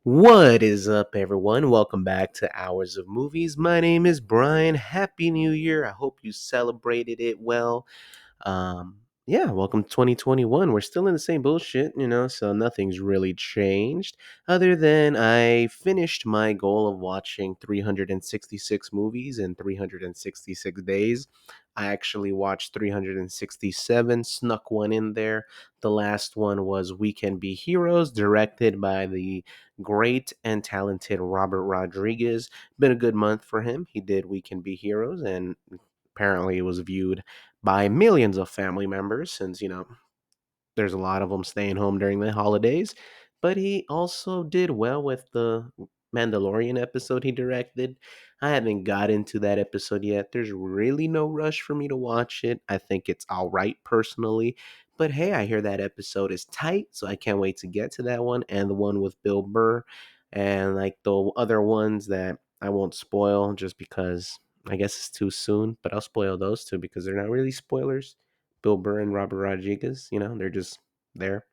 What is up, everyone? Welcome back to Hours of Movies. My name is Brian. Happy New Year. I hope you celebrated it well. Yeah, welcome to 2021. We're still in the same bullshit, so nothing's really changed other than I finished my goal of watching 366 movies in 366 days. I actually watched 367, snuck one in there. The last one was We Can Be Heroes, directed by the great and talented Robert Rodriguez. Been a good month for him. He did We Can Be Heroes, and apparently it was viewed by millions of family members since, there's a lot of them staying home during the holidays. But he also did well with the Mandalorian episode he directed. I haven't got into that episode yet. There's really no rush for me to watch it. I think it's all right personally. But hey, I hear that episode is tight, so I can't wait to get to that one and the one with Bill Burr and like the other ones that I won't spoil just because I guess it's too soon, but I'll spoil those two because they're not really spoilers. Bill Burr and Robert Rodriguez, they're just there.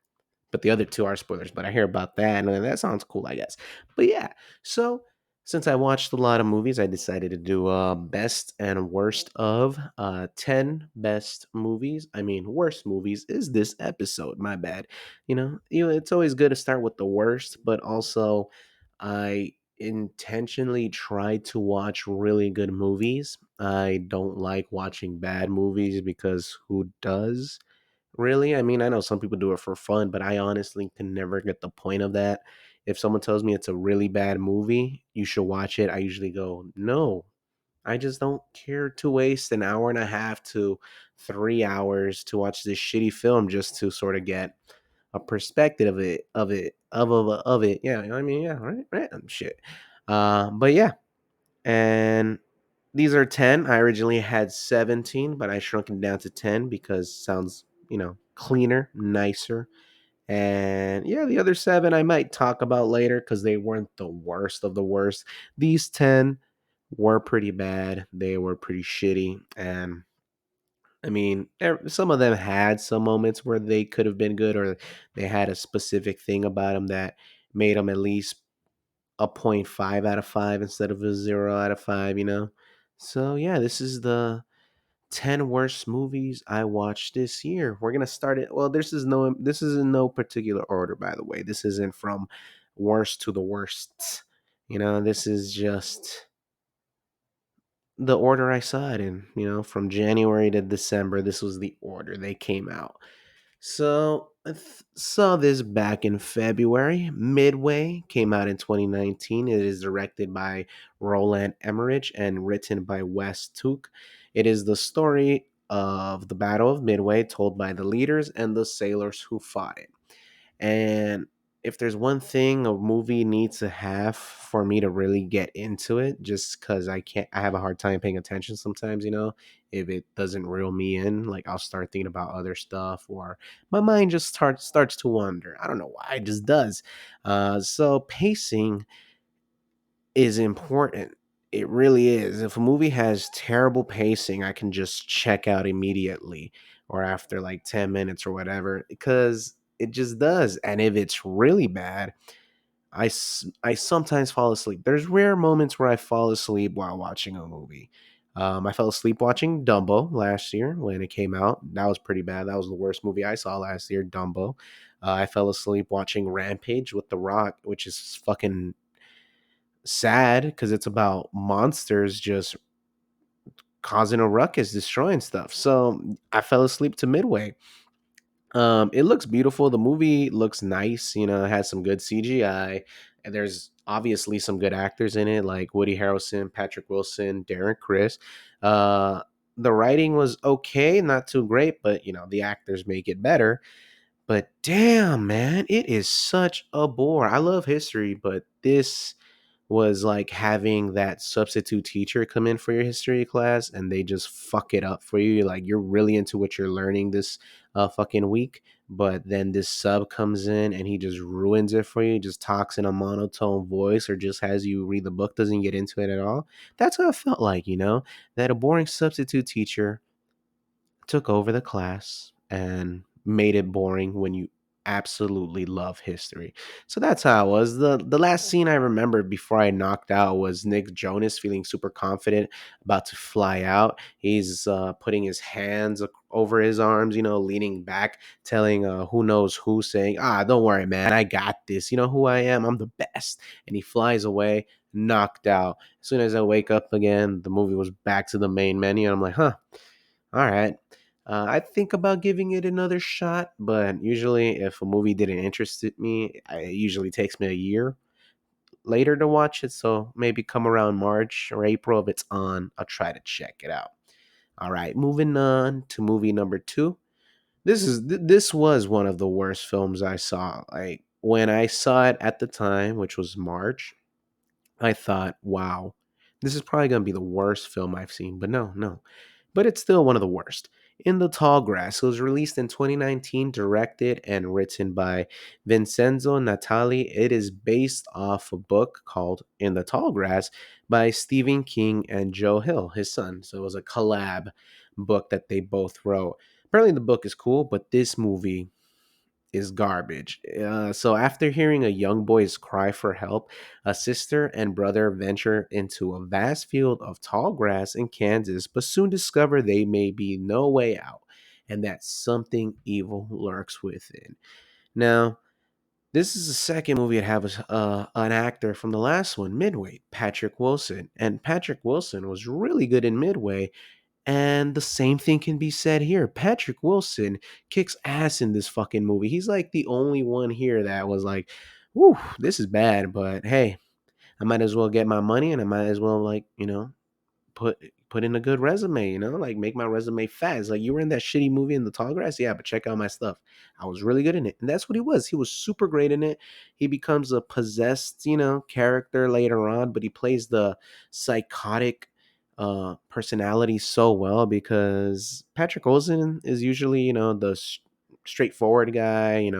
But the other two are spoilers, but I hear about that and that sounds cool, I guess. But yeah, so since I watched a lot of movies, I decided to do best and worst of 10 best movies. I mean, worst movies is this episode, my bad. It's always good to start with the worst, but also I intentionally try to watch really good movies. I don't like watching bad movies because who does? Really? I mean, I know some people do it for fun, but I honestly can never get the point of that. If someone tells me it's a really bad movie, you should watch it. I usually go, no, I just don't care to waste an hour and a half to 3 hours to watch this shitty film just to sort of get a perspective of it. Yeah, I mean, yeah, right, shit. But yeah, and these are 10. I originally had 17, but I shrunk it down to 10 because sounds, cleaner, nicer. And yeah, the other seven I might talk about later because they weren't the worst of the worst. These 10 were pretty bad. They were pretty shitty. And I mean, some of them had some moments where they could have been good or they had a specific thing about them that made them at least a point 0.5 out of 5 instead of a 0 out of 5. So yeah, this is the 10 worst movies I watched this year. We're gonna start it. Well, this is in no particular order, by the way. This isn't from worst to the worst. This is just the order I saw it in. From January to December, this was the order they came out. So I saw this back in February. Midway came out in 2019. It is directed by Roland Emmerich and written by Wes Took. It is the story of the Battle of Midway told by the leaders and the sailors who fought it. And if there's one thing a movie needs to have for me to really get into it, just because I have a hard time paying attention sometimes, if it doesn't reel me in, like I'll start thinking about other stuff or my mind just starts to wander. I don't know why, it just does. So pacing is important. It really is. If a movie has terrible pacing, I can just check out immediately or after like 10 minutes or whatever because it just does. And if it's really bad, I sometimes fall asleep. There's rare moments where I fall asleep while watching a movie. I fell asleep watching Dumbo last year when it came out. That was pretty bad. That was the worst movie I saw last year, Dumbo. I fell asleep watching Rampage with The Rock, which is fucking sad because it's about monsters just causing a ruckus, destroying stuff. So I fell asleep to Midway. It looks beautiful. The movie looks nice. It has some good CGI, and there's obviously some good actors in it, like Woody Harrelson, Patrick Wilson, Darren Criss. Uh, the writing was okay, not too great, but the actors make it better. But damn, man, it is such a bore. I love history, but this was like having that substitute teacher come in for your history class and they just fuck it up for you. Like you're really into what you're learning this fucking week, but then this sub comes in and he just ruins it for you, just talks in a monotone voice or just has you read the book, doesn't get into it at all. That's what it felt like, that a boring substitute teacher took over the class and made it boring when you absolutely love history. So that's how I was. The last scene I remembered before I knocked out was Nick Jonas feeling super confident about to fly out. He's putting his hands over his arms, leaning back, telling who knows who, saying, "Ah, don't worry, man, I got this. You know who I am? I'm the best." And he flies away, knocked out. As soon as I wake up again, the movie was back to the main menu, and I'm like, "Huh, all right." I think about giving it another shot, but usually, if a movie didn't interest me, it usually takes me a year later to watch it. So maybe come around March or April if it's on, I'll try to check it out. All right, moving on to movie number two. This was one of the worst films I saw. Like when I saw it at the time, which was March, I thought, wow, this is probably going to be the worst film I've seen. But no, no. But it's still one of the worst. In the Tall Grass, it was released in 2019, directed and written by Vincenzo Natali. It is based off a book called In the Tall Grass by Stephen King and Joe Hill, his son. So it was a collab book that they both wrote. Apparently, the book is cool, but this movie is garbage. So after hearing a young boy's cry for help, a sister and brother venture into a vast field of tall grass in Kansas, but soon discover they may be no way out and that something evil lurks within. Now, this is the second movie to have an actor from the last one, Midway, Patrick Wilson. And Patrick Wilson was really good in Midway, and the same thing can be said here. Patrick Wilson kicks ass in this fucking movie. He's like the only one here that was like, whew, this is bad, but hey, I might as well get my money and I might as well, like, put put in a good resume, like make my resume fat. It's like, you were in that shitty movie in the tall grass, yeah, but check out my stuff. I was really good in it, and that's what he was. He was super great in it. He becomes a possessed, character later on, but he plays the psychotic personality so well because Patrick Olsen is usually, the straightforward guy.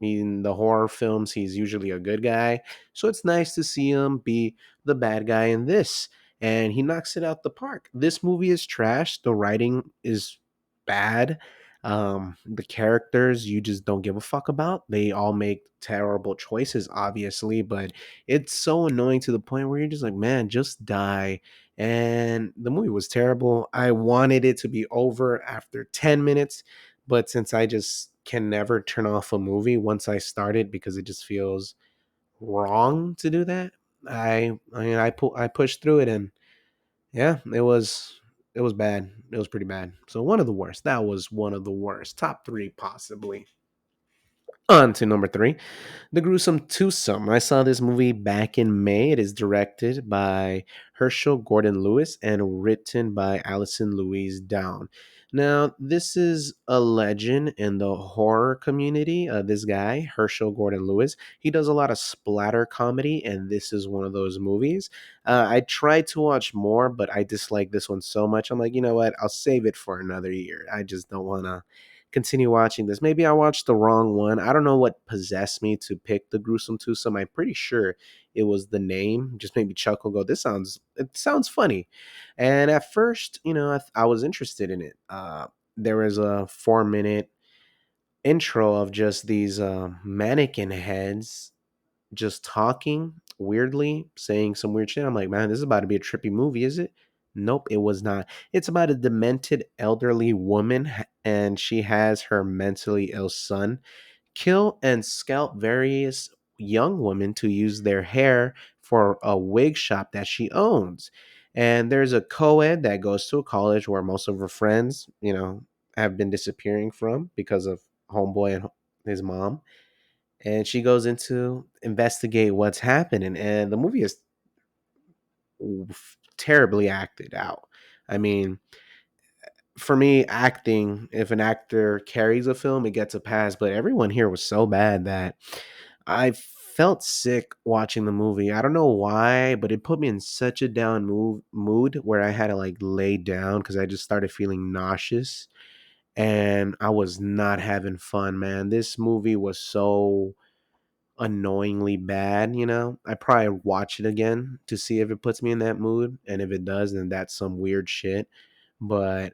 In the horror films, he's usually a good guy, so it's nice to see him be the bad guy in this, and he knocks it out the park. This movie is trash. The writing is bad. The characters you just don't give a fuck about. They all make terrible choices, obviously, but it's so annoying to the point where you're just like, man, just die. And the movie was terrible. I wanted it to be over after 10 minutes, but since I just can never turn off a movie once I start it because it just feels wrong to do that. I pushed through it, and yeah, it was bad. It was pretty bad. So one of the worst. That was one of the worst. Top three possibly. On to number three. The Gruesome Twosome. I saw this movie back in May. It is directed by Herschel Gordon Lewis and written by Alison Louise Down. Now, this is a legend in the horror community. This guy, Herschel Gordon Lewis, he does a lot of splatter comedy, and this is one of those movies. I tried to watch more, but I dislike this one so much. I'm like, you know what? I'll save it for another year. I just don't want to continue watching this. Maybe I watched the wrong one. I don't know what possessed me to pick the Gruesome Twosome. I'm pretty sure it was the name. Just made me chuckle. Go, it sounds funny. And at first, I was interested in it. There was a 4 minute intro of just these mannequin heads just talking weirdly, saying some weird shit. I'm like, man, this is about to be a trippy movie, is it? Nope, it was not. It's about a demented elderly woman, and she has her mentally ill son kill and scalp various young women to use their hair for a wig shop that she owns. And there's a co-ed that goes to a college where most of her friends, have been disappearing from because of homeboy and his mom, and she goes into investigate what's happening, and the movie is terribly acted out. I mean, for me, acting, if an actor carries a film, it gets a pass, but everyone here was so bad that I felt sick watching the movie. I don't know why, but it put me in such a down mood where I had to like lay down because I just started feeling nauseous, and I was not having fun, man. This movie was so annoyingly bad, I probably watch it again to see if it puts me in that mood. And if it does, then that's some weird shit. But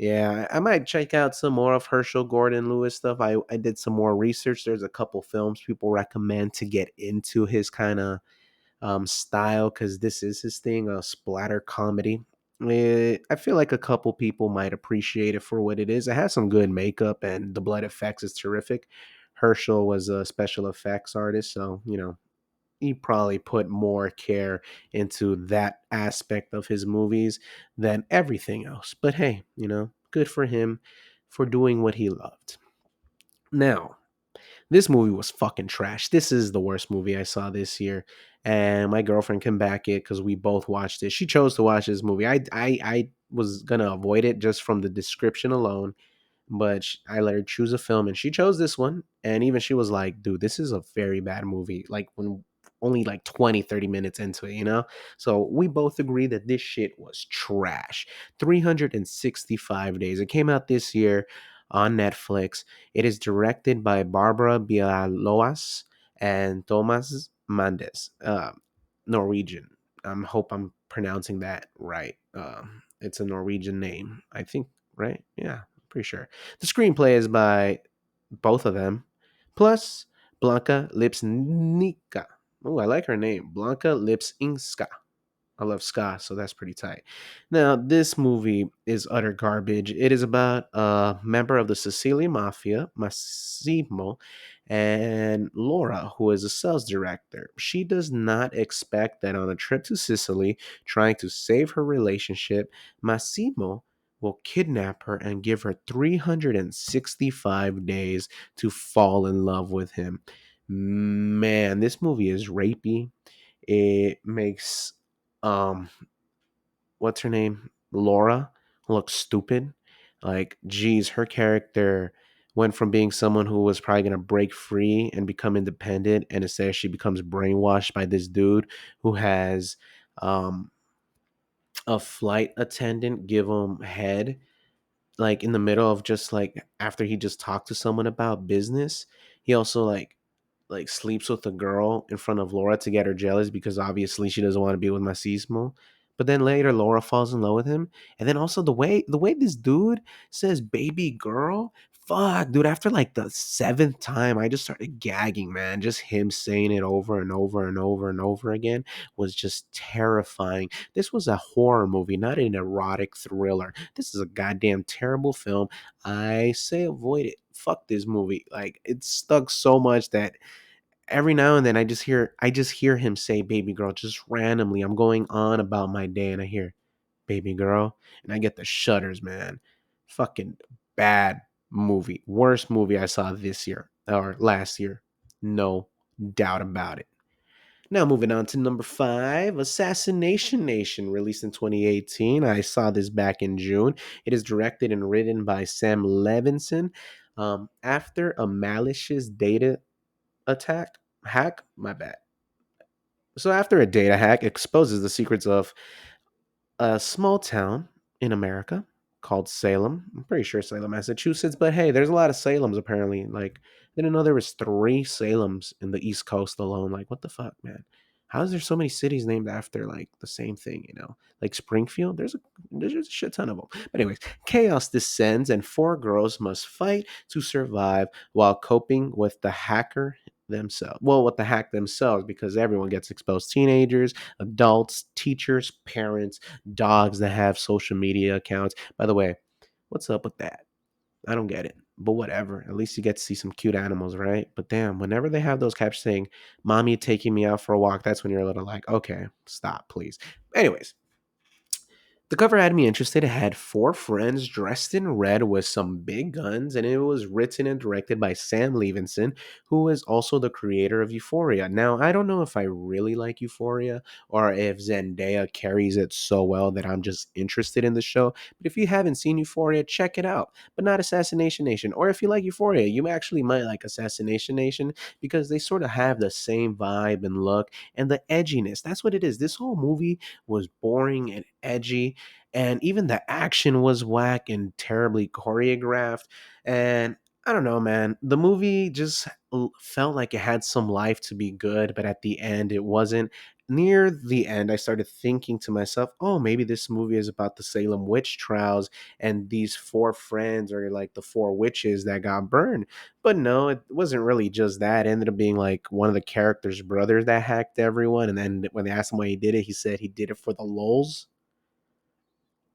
Yeah, I might check out some more of Herschel Gordon Lewis stuff. I did some more research. There's a couple films people recommend to get into his kind of style because this is his thing, a splatter comedy. I feel like a couple people might appreciate it for what it is. It has some good makeup and the blood effects is terrific. Herschel was a special effects artist, so he probably put more care into that aspect of his movies than everything else. But hey, good for him for doing what he loved. Now, this movie was fucking trash. This is the worst movie I saw this year, and my girlfriend can back it because we both watched it. She chose to watch this movie. I was gonna avoid it just from the description alone, but I let her choose a film and she chose this one. And even she was like, dude, this is a very bad movie. Like when only like 20, 30 minutes into it. So we both agree that this shit was trash. 365 days. It came out this year on Netflix. It is directed by Barbara Bialoas and Thomas Mendes, Norwegian. I hope I'm pronouncing that right. It's a Norwegian name, I think, right? Yeah, pretty sure. The screenplay is by both of them, plus Blanca Lipsnicka. Oh, I like her name, Blanca Lipsinska. I love ska, so that's pretty tight. Now, this movie is utter garbage. It is about a member of the Sicilian mafia, Massimo, and Laura, who is a sales director. She does not expect that on a trip to Sicily, trying to save her relationship, Massimo will kidnap her and give her 365 days to fall in love with him. Man, this movie is rapey. It makes um what's her name? Laura looks stupid. Like, geez, her character went from being someone who was probably gonna break free and become independent, and instead she becomes brainwashed by this dude who has um a flight attendant give him head like in the middle of just like after he just talked to someone about business. He also like sleeps with a girl in front of Laura to get her jealous because obviously she doesn't want to be with Massimo. But then later Laura falls in love with him. And then also the way this dude says baby girl, fuck, dude, after like the seventh time, I just started gagging, man. Just him saying it over and over and over and over again was just terrifying. This was a horror movie, not an erotic thriller. This is a goddamn terrible film. I say avoid it. Fuck this movie. Like it's stuck so much that every now and then I just hear him say baby girl just randomly. I'm going on about my day and I hear baby girl and I get the shudders, man. Fucking bad movie. Worst movie I saw this year or last year. No doubt about it. Now moving on to number 5, Assassination Nation, released in 2018. I saw this back in June. It is directed and written by Sam Levinson. After a malicious data attack hack, my bad. So after a data hack exposes the secrets of a small town in America called Salem. I'm pretty sure Salem, Massachusetts, but hey, there's a lot of Salems apparently. Like, I didn't know there was 3 Salems in the East Coast alone. Like, what the fuck, man? How is there so many cities named after like the same thing? Like Springfield. There's a shit ton of them. But anyways, chaos descends and 4 girls must fight to survive while coping with the hacker themselves. Well, with the hack themselves, because everyone gets exposed. Teenagers, adults, teachers, parents, dogs that have social media accounts. By the way, what's up with that? I don't get it. But whatever. At least you get to see some cute animals, right? But damn, whenever they have those captions saying, Mommy taking me out for a walk, that's when you're a little like, okay, stop, please. Anyways, the cover had me interested. It had 4 friends dressed in red with some big guns, and it was written and directed by Sam Levinson, who is also the creator of Euphoria. Now, I don't know if I really like Euphoria or if Zendaya carries it so well that I'm just interested in the show. But if you haven't seen Euphoria, check it out. But not Assassination Nation. Or if you like Euphoria, you actually might like Assassination Nation because they sort of have the same vibe and look and the edginess. That's what it is. This whole movie was boring and edgy, and even the action was whack and terribly choreographed. And I don't know, man. The movie just felt like it had some life to be good, but at the end, it wasn't. Near the end, I started thinking to myself, oh, maybe this movie is about the Salem witch trials, and these four friends are like the four witches that got burned. But no, it wasn't really just that. It ended up being like one of the characters' brothers that hacked everyone. And then when they asked him why he did it, he said he did it for the lulz.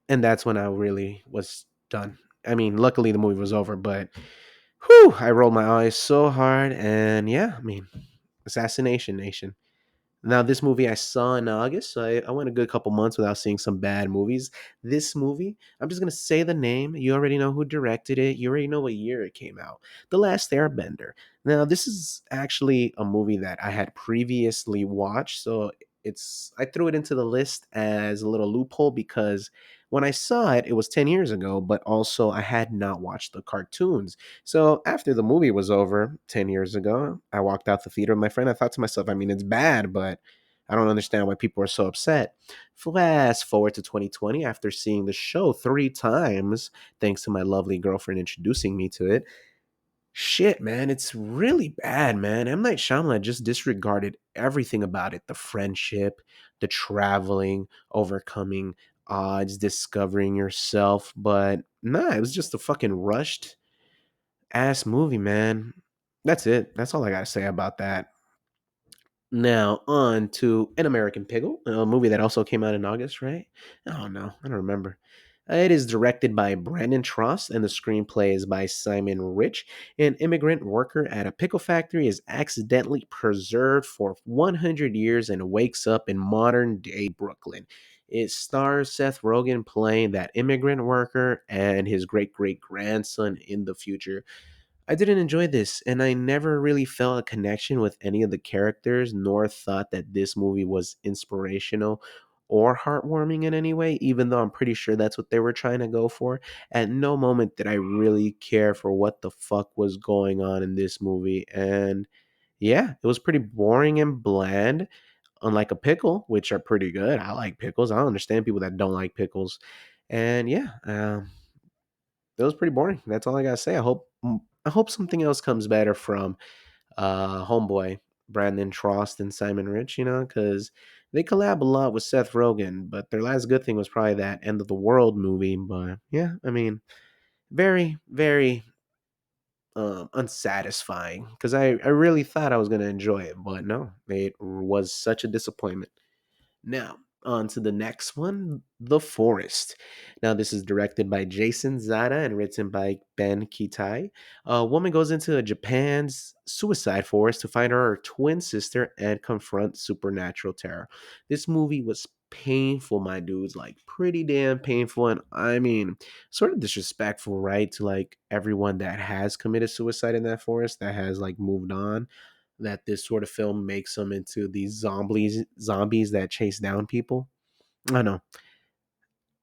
And that's when I really was done. I mean, luckily the movie was over, but whew, I rolled my eyes so hard. And yeah, I mean, Assassination Nation. Now, this movie I saw in August, so I went a good couple months without seeing some bad movies. This movie, I'm just going to say the name. You already know who directed it. You already know what year it came out. The Last Airbender. Now, this is actually a movie that I had previously watched, so I threw it into the list as a little loophole because when I saw it, it was 10 years ago, but also I had not watched the cartoons. So after the movie was over 10 years ago, I walked out the theater with my friend. I thought to myself, I mean, it's bad, but I don't understand why people are so upset. Fast forward to 2020, after seeing the show three times, thanks to my lovely girlfriend introducing me to it. Shit, man, it's really bad, man. M. Night Shyamalan just disregarded everything about it: the friendship, the traveling, overcoming odds, discovering yourself. But nah, it was just a fucking rushed ass movie, man. That's it. That's all I gotta say about that. Now on to An American Pickle, a movie that also came out in August, right? I don't know. I don't remember. It is directed by Brandon Trost and the screenplay is by Simon Rich. An immigrant worker at a pickle factory is accidentally preserved for 100 years and wakes up in modern day Brooklyn. It stars Seth Rogen playing that immigrant worker and his great great grandson in the future. I didn't enjoy this, and I never really felt a connection with any of the characters, nor thought that this movie was inspirational or heartwarming in any way, even though I'm pretty sure that's what they were trying to go for. At no moment did I really care for what the fuck was going on in this movie. And yeah, it was pretty boring and bland, unlike a pickle, which are pretty good. I like pickles. I don't understand people that don't like pickles. And yeah, it was pretty boring. That's all I gotta say. I hope something else comes better from Homeboy, Brandon Trost and Simon Rich. Because they collab a lot with Seth Rogen, but their last good thing was probably that End of the World movie. But yeah, I mean, very very unsatisfying because I really thought I was gonna enjoy it, but no, it was such a disappointment. Now, on to the next one, The Forest. Now, this is directed by Jason Zada and written by Ben Kitai. A woman goes into Japan's suicide forest to find her twin sister and confront supernatural terror. This movie was painful, my dudes, like pretty damn painful. And I mean, sort of disrespectful, right? To like everyone that has committed suicide in that forest that has like moved on, that this sort of film makes them into these zombies that chase down people. I know.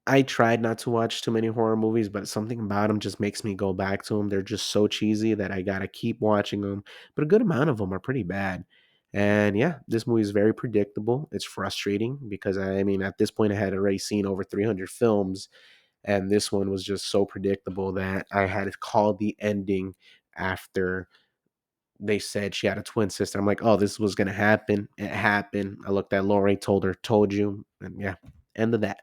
I tried not to watch too many horror movies, but something about them just makes me go back to them. They're just so cheesy that I gotta keep watching them. But a good amount of them are pretty bad. And yeah, this movie is very predictable. It's frustrating because I mean, at this point, I had already seen over 300 films, and this one was just so predictable that I had to call the ending after they said she had a twin sister. I'm like, oh, this was gonna happen. It happened. I looked at Lori, told her, told you, and yeah, end of that.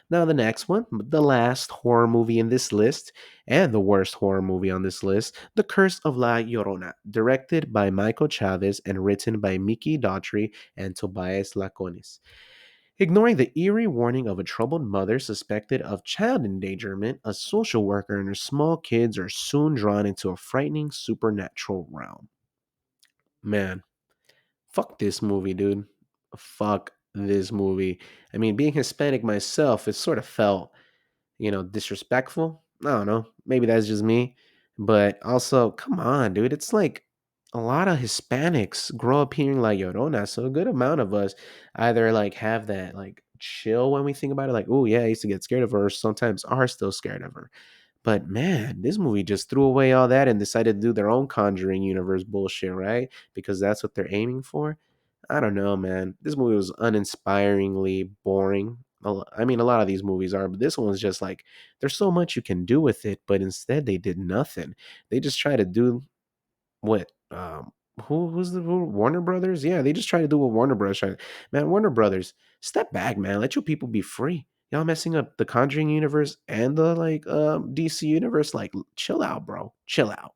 Now the next one, the last horror movie in this list, and the worst horror movie on this list, The Curse of La Llorona, directed by Michael Chavez and written by Miki Daughtry and Tobias Laconis. Ignoring the eerie warning of a troubled mother suspected of child endangerment, a social worker and her small kids are soon drawn into a frightening supernatural realm. Man, fuck this movie, dude. Fuck this movie. I mean, being Hispanic myself, it sort of felt, disrespectful. I don't know. Maybe that's just me. But also, come on, dude. It's like a lot of Hispanics grow up hearing La Llorona. So a good amount of us either like have that like chill when we think about it, like, oh yeah, I used to get scared of her, or sometimes are still scared of her. But man, this movie just threw away all that and decided to do their own Conjuring universe bullshit, right? Because that's what they're aiming for. I don't know, man. This movie was uninspiringly boring. I mean, a lot of these movies are, but this one's just like there's so much you can do with it, but instead they did nothing. They just try to do what Warner Brothers? Yeah, they just try to do what Warner Brothers try. Man, Warner Brothers, step back, man. Let your people be free. Y'all messing up the Conjuring universe and the DC universe. Like, chill out, bro. Chill out.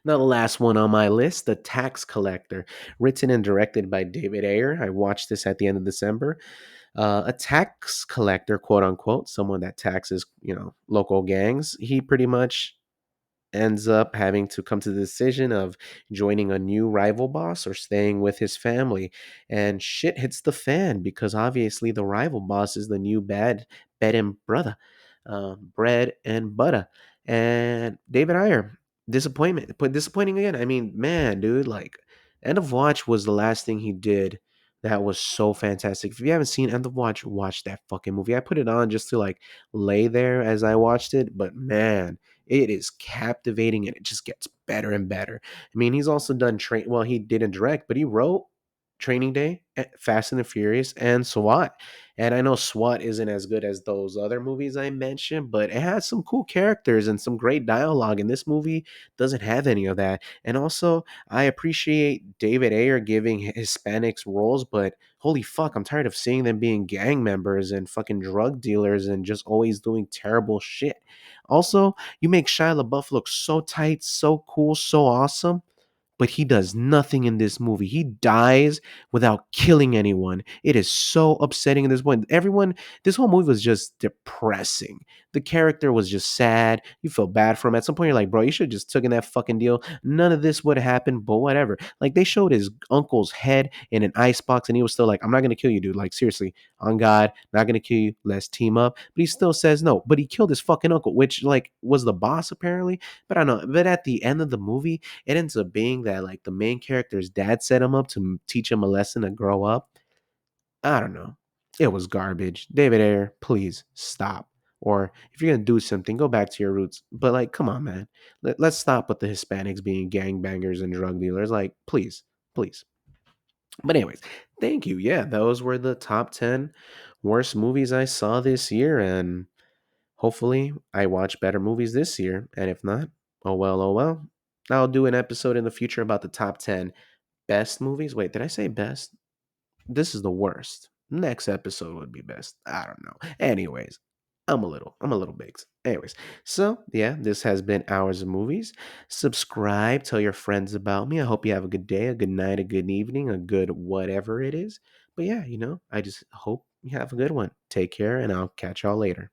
Now, the last one on my list, The Tax Collector, written and directed by David Ayer. I watched this at the end of December. A tax collector, quote unquote, someone that taxes, local gangs. He pretty much ends up having to come to the decision of joining a new rival boss or staying with his family. And shit hits the fan because obviously the rival boss is the new bed and brother, bread and butter. And David Ayer, disappointment, but disappointing again. I mean, man, dude, like End of Watch was the last thing he did that was so fantastic. If you haven't seen End of Watch, watch that fucking movie. I put it on just to like lay there as I watched it, but man, it is captivating and it just gets better and better. I mean, he's also done well, he didn't direct, but he wrote Training Day, Fast and the Furious, and SWAT. And I know SWAT isn't as good as those other movies I mentioned, but it has some cool characters and some great dialogue. And this movie doesn't have any of that. And also, I appreciate David Ayer giving Hispanics roles, but holy fuck, I'm tired of seeing them being gang members and fucking drug dealers and just always doing terrible shit. Also, you make Shia LaBeouf look so tight, so cool, so awesome, but he does nothing in this movie. He dies without killing anyone. It is so upsetting in this point. This whole movie was just depressing. The character was just sad. You feel bad for him. At some point, you're like, bro, you should have just taken that fucking deal. None of this would have happened, but whatever. Like, they showed his uncle's head in an icebox, and he was still like, I'm not going to kill you, dude. Like, seriously, on God, not going to kill you. Let's team up. But he still says no. But he killed his fucking uncle, which, like, was the boss, apparently. But I don't know. But at the end of the movie, it ends up being that like the main character's dad set him up to teach him a lesson to grow up. I don't know. It was garbage. David Ayer, please stop. Or if you're gonna do something, go back to your roots. But like, come on, man. Let's stop with the Hispanics being gangbangers and drug dealers. Like, please, please. But anyways, thank you. Yeah, those were the top 10 worst movies I saw this year, and hopefully, I watch better movies this year, and if not, oh well, oh well. I'll do an episode in the future about the top 10 best movies. Wait, did I say best? This is the worst. Next episode would be best. I don't know. Anyways, I'm a little big. Anyways, so yeah, this has been Hours of Movies. Subscribe, tell your friends about me. I hope you have a good day, a good night, a good evening, a good whatever it is. But yeah, I just hope you have a good one. Take care, and I'll catch y'all later.